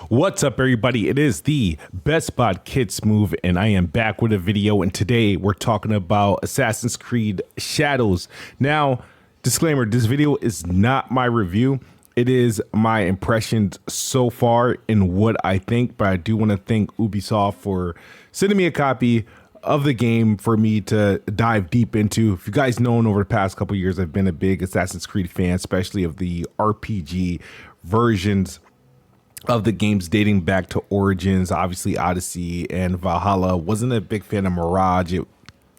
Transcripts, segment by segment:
What's up, everybody? It is the OBSBOT Kids Move, and I am back with a video. And today we're talking about Assassin's Creed Shadows. Now, disclaimer: this video is not my review. It is my impressions so far and what I think. But I do want to thank Ubisoft for sending me a copy of the game for me to dive deep into. If you guys know, over the past couple years, I've been a big Assassin's Creed fan, especially of the RPG versions of the games dating back to Origins. Obviously Odyssey and Valhalla. Wasn't a big fan of Mirage. It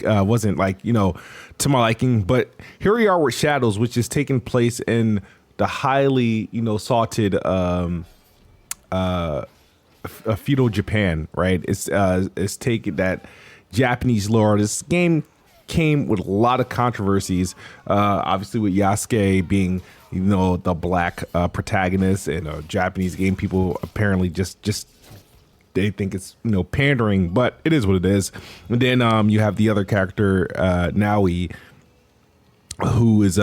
wasn't to my liking, but here we are with Shadows, which is taking place in the highly sought feudal Japan, right? It's taking that Japanese lore. This game came with a lot of controversies, obviously with Yasuke being the black protagonist in a Japanese game. People apparently just they think it's pandering, but it is what it is. And then you have the other character, Naui, who is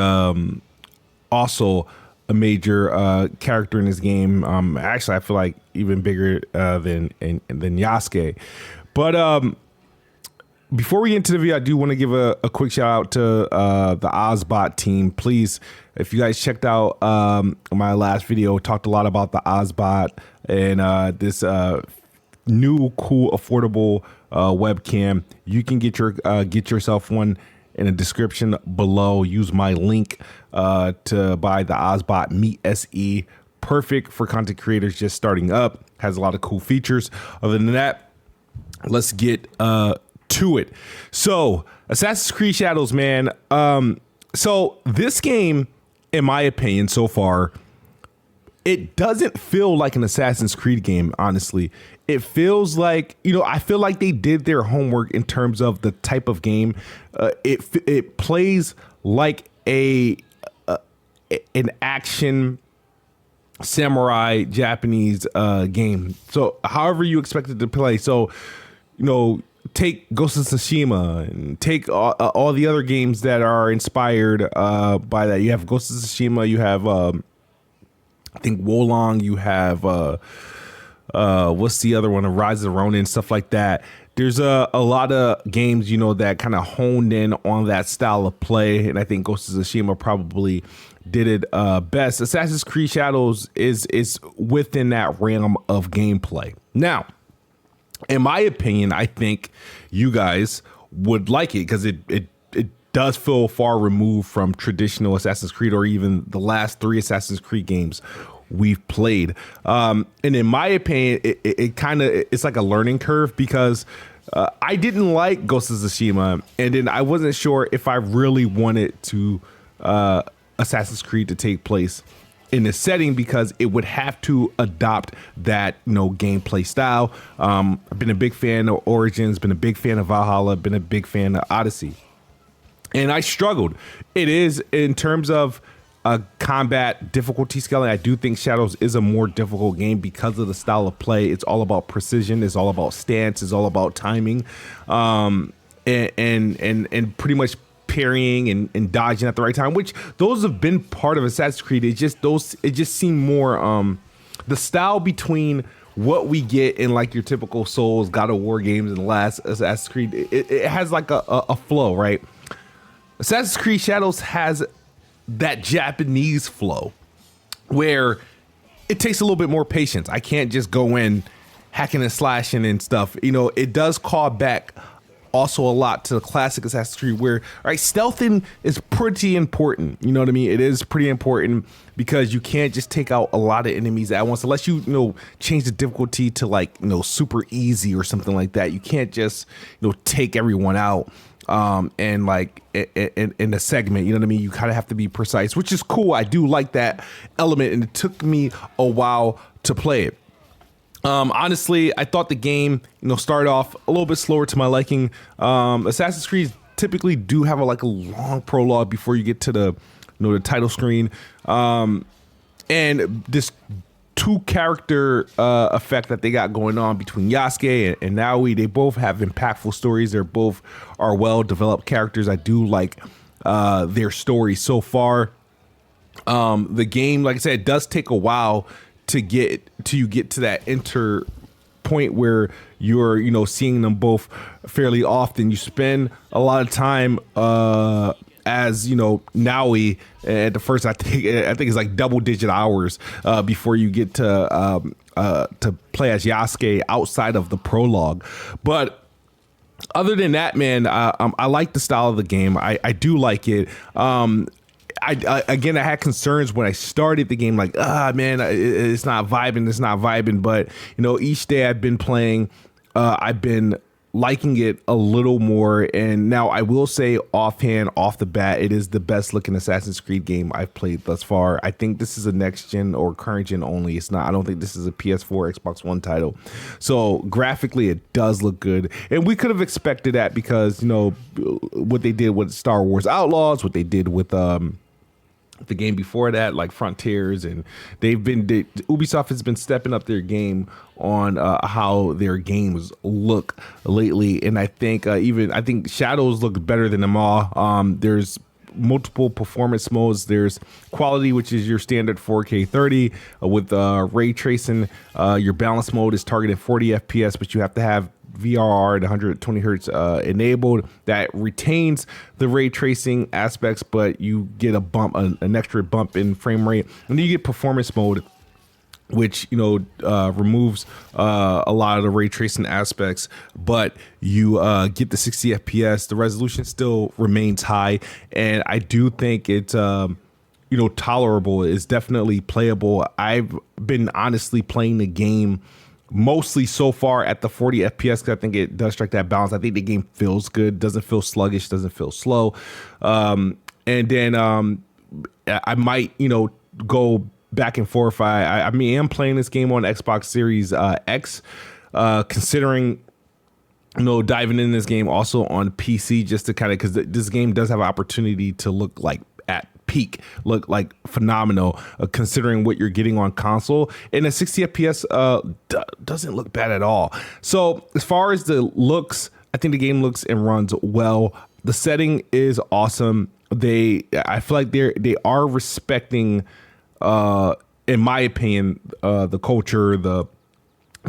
also a major character in this game. Actually, I feel like even bigger than Yasuke. But before we get into the video, I do want to give a quick shout out to the OBSBOT team. Please, if you guys checked out my last video, talked a lot about the OBSBOT and this new, cool, affordable webcam. You can get yourself one in the description below. Use my link to buy the OBSBOT Meet SE. Perfect for content creators just starting up. Has a lot of cool features. Other than that, let's get to it. So Assassin's Creed Shadows, man. So this game, in my opinion, so far, it doesn't feel like an Assassin's Creed game, honestly. It feels like, I feel like they did their homework in terms of the type of game. It plays like an action samurai Japanese game. So however you expect it to play. So, take Ghost of Tsushima and take all the other games that are inspired by that. You have Ghost of Tsushima, you have I think Wolong, you have what's the other one, Rise of the Ronin, stuff like that. There's a lot of games that kind of honed in on that style of play, and I think Ghost of Tsushima probably did it best. Assassin's Creed Shadows is within that realm of gameplay. Now, in my opinion, I think you guys would like it because it does feel far removed from traditional Assassin's Creed or even the last 3 Assassin's Creed games we've played. And in my opinion, it's like a learning curve because I didn't like Ghost of Tsushima, and then I wasn't sure if I really wanted to Assassin's Creed to take place in this setting because it would have to adopt that gameplay style. I've been a big fan of Origins, been a big fan of Valhalla, been a big fan of Odyssey, and I struggled. It is in terms of combat difficulty scaling. I do think Shadows is a more difficult game because of the style of play. It's all about precision. It's all about stance. It's all about timing, and pretty much parrying and dodging at the right time, which those have been part of Assassin's Creed. It just seemed more the style between what we get in like your typical Souls, God of War games and the last Assassin's Creed. It has like a flow, right? Assassin's Creed Shadows has that Japanese flow where it takes a little bit more patience. I can't just go in hacking and slashing and stuff. It does call back also a lot to the classic Assassin's Creed where, stealthing is pretty important. You know what I mean? It is pretty important because you can't just take out a lot of enemies at once unless you change the difficulty to super easy or something like that. You can't just take everyone out and in a segment. You know what I mean? You kind of have to be precise, which is cool. I do like that element, and it took me a while to play it. Honestly, I thought the game, started off a little bit slower to my liking. Assassin's Creed typically do have a long prologue before you get to the title screen. And this 2-character effect that they got going on between Yasuke and Naui, they both have impactful stories. They're both are well-developed characters. I do like their story so far. The game, like I said, it does take a while to get to that point where you're, seeing them both fairly often. You spend a lot of time as Naui at the first. I think it's like double digit hours before you get to play as Yasuke outside of the prologue. But other than that, man, I like the style of the game. I do like it. I had concerns when I started the game, like, man, it's not vibing. But, each day I've been playing, I've been liking it a little more. And now I will say off the bat, it is the best looking Assassin's Creed game I've played thus far. I think this is a next gen or current gen only. It's not, I don't think this is a PS4, Xbox One title. So graphically, it does look good. And we could have expected that because, what they did with Star Wars Outlaws, what they did with, the game before that, like Frontiers, and Ubisoft has been stepping up their game on how their games look lately, and I think Shadows look better than them all. There's multiple performance modes. There's quality, which is your standard 4K 30 with ray tracing. Your balance mode is targeted 40 FPS, but you have to have VRR at 120 hertz enabled. That retains the ray tracing aspects, but you get an extra bump in frame rate. And then you get performance mode, which removes a lot of the ray tracing aspects, but you get the 60 FPS. The resolution still remains high, and I do think it's tolerable. It's definitely playable. I've been honestly playing the game mostly so far at the 40 FPS because I think it does strike that balance. I think the game feels good, doesn't feel sluggish, doesn't feel slow. And then I might, go back and forth. I am playing this game on Xbox Series X, considering diving in this game also on PC just to kind of, because this game does have an opportunity to look like at peak, look like phenomenal, considering what you're getting on console. And a 60 FPS doesn't look bad at all. So as far as the looks, I think the game looks and runs well. The setting is awesome. I feel like they are respecting, in my opinion, the culture, the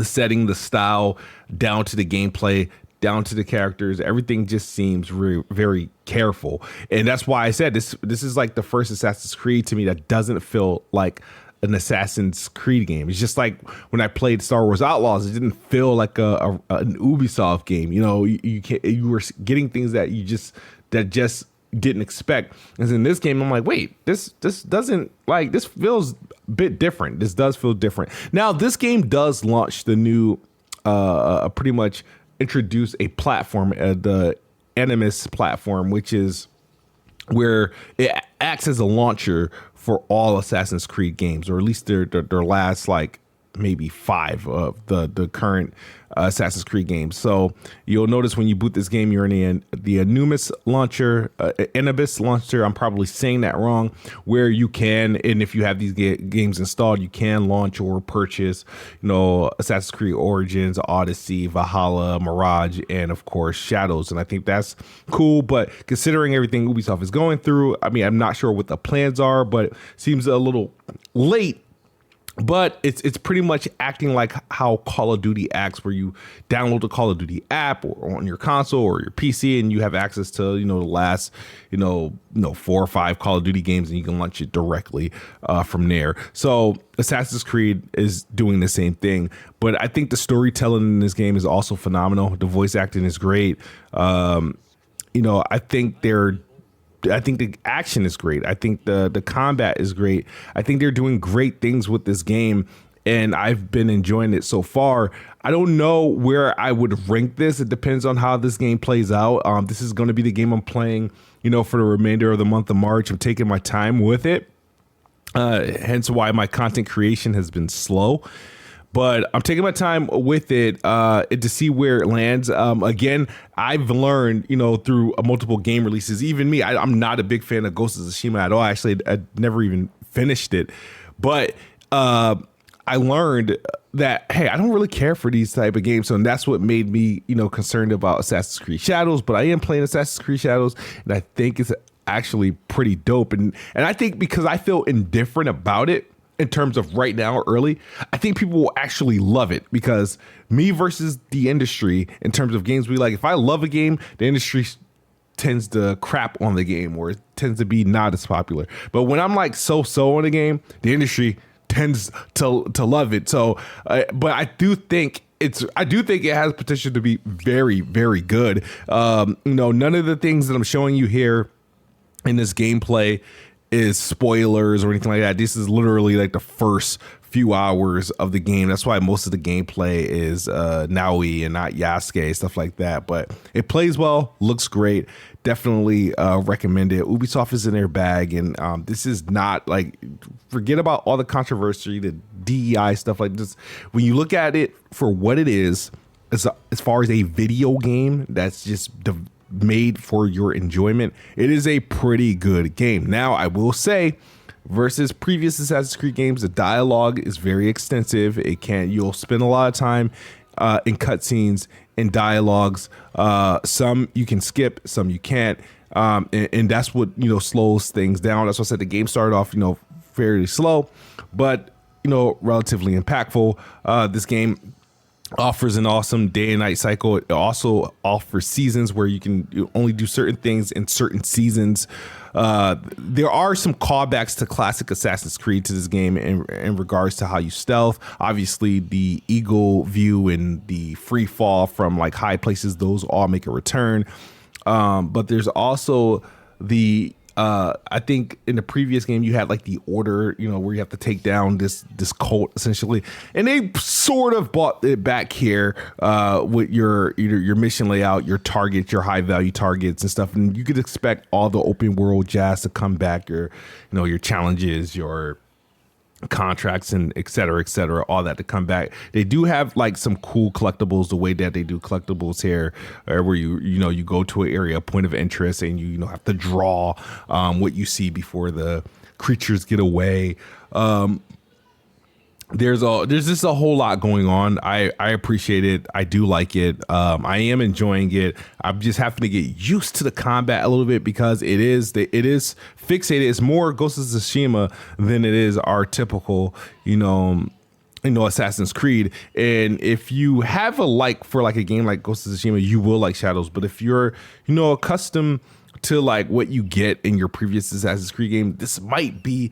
setting, the style, down to the gameplay, down to the characters. Everything just seems very careful, and that's why I said this is like the first Assassin's Creed to me that doesn't feel like an Assassin's Creed game. It's just like when I played Star Wars Outlaws, it didn't feel like an Ubisoft game. You were getting things that just didn't expect. And in this game, I'm like, wait, this doesn't, like, this feels a bit different. This does feel different. Now, this game does launch the new, pretty much introduce a platform, the Animus platform, which is where it acts as a launcher for all Assassin's Creed games, or at least their last, like, maybe 5 of the current Assassin's Creed games. So you'll notice when you boot this game, you're in the Animus launcher, Animus launcher. I'm probably saying that wrong. Where you can, and if you have these games installed, you can launch or purchase, Assassin's Creed Origins, Odyssey, Valhalla, Mirage, and of course Shadows. And I think that's cool. But considering everything Ubisoft is going through, I mean, I'm not sure what the plans are, but it seems a little late. But it's pretty much acting like how Call of Duty acts, where you download the Call of Duty app or on your console or your PC, and you have access to, the last, 4 or 5 Call of Duty games, and you can launch it directly from there. So Assassin's Creed is doing the same thing. But I think the storytelling in this game is also phenomenal. The voice acting is great. I think the action is great. I think the combat is great. I think they're doing great things with this game, and I've been enjoying it so far. I don't know where I would rank this. It depends on how this game plays out. This is going to be the game I'm playing, for the remainder of the month of March. I'm taking my time with it, hence why my content creation has been slow. But I'm taking my time with it to see where it lands. Again, I've learned, through multiple game releases, even me, I'm not a big fan of Ghost of Tsushima at all. Actually, I never even finished it. But I learned that, hey, I don't really care for these type of games. So and that's what made me, concerned about Assassin's Creed Shadows. But I am playing Assassin's Creed Shadows, and I think it's actually pretty dope. And I think because I feel indifferent about it, in terms of right now early, I think people will actually love it, because me versus the industry in terms of games we like, if I love a game, the industry tends to crap on the game, or it tends to be not as popular. But when I'm like so on a game, the industry tends to love it. So, but I do think it has potential to be very, very good. None of the things that I'm showing you here in this gameplay is spoilers or anything like that. This is literally like the first few hours of the game. That's why most of the gameplay is Naui and not Yasuke, stuff like that. But it plays well, looks great. Definitely recommend it. Ubisoft is in their bag, and this is not like, forget about all the controversy, the DEI stuff like this. When you look at it for what it is, as far as a video game that's just made for your enjoyment, it is a pretty good game. Now, I will say, versus previous Assassin's Creed games, the dialogue is very extensive. You'll spend a lot of time in cutscenes and dialogues. Some you can skip, some you can't, and that's what slows things down. That's why I said the game started off fairly slow, but relatively impactful. This game offers an awesome day and night cycle. It also offers seasons where you only do certain things in certain seasons. There are some callbacks to classic Assassin's Creed to this game in regards to how you stealth. Obviously, the eagle view and the free fall from like high places, those all make a return. But there's also the I think in the previous game you had like the order, where you have to take down this cult essentially, and they sort of brought it back here with your mission layout, your targets, your high value targets and stuff, and you could expect all the open world jazz to come back, your challenges, your contracts, and et cetera, all that to come back. They do have like some cool collectibles, the way that they do collectibles here, where you go to an area, point of interest, and you have to draw what you see before the creatures get away. There's just a whole lot going on. I appreciate it. I do like it. I am enjoying it. I'm just having to get used to the combat a little bit, because it is fixated. It's more Ghost of Tsushima than it is our typical, Assassin's Creed. And if you have a like for like a game like Ghost of Tsushima, you will like Shadows. But if you're, accustomed to like what you get in your previous Assassin's Creed game, this might be,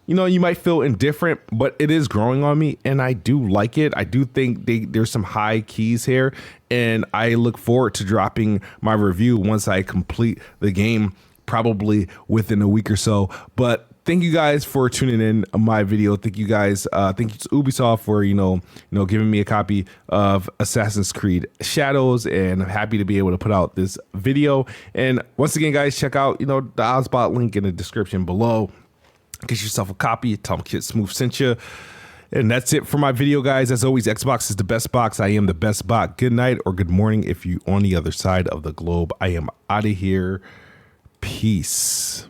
you might feel indifferent, but it is growing on me, and I do like it. I do think there's some high keys here, and I look forward to dropping my review once I complete the game, probably within a week or so. But thank you guys for tuning in my video. Thank you guys. Thank you to Ubisoft for giving me a copy of Assassin's Creed Shadows, and I'm happy to be able to put out this video. And once again, guys, check out the OBSBOT link in the description below. Get yourself a copy. Tell them Kid Smooth sent you. And that's it for my video, guys. As always, Xbox is the best box. I am the best bot. Good night or good morning if you're on the other side of the globe. I am out of here. Peace.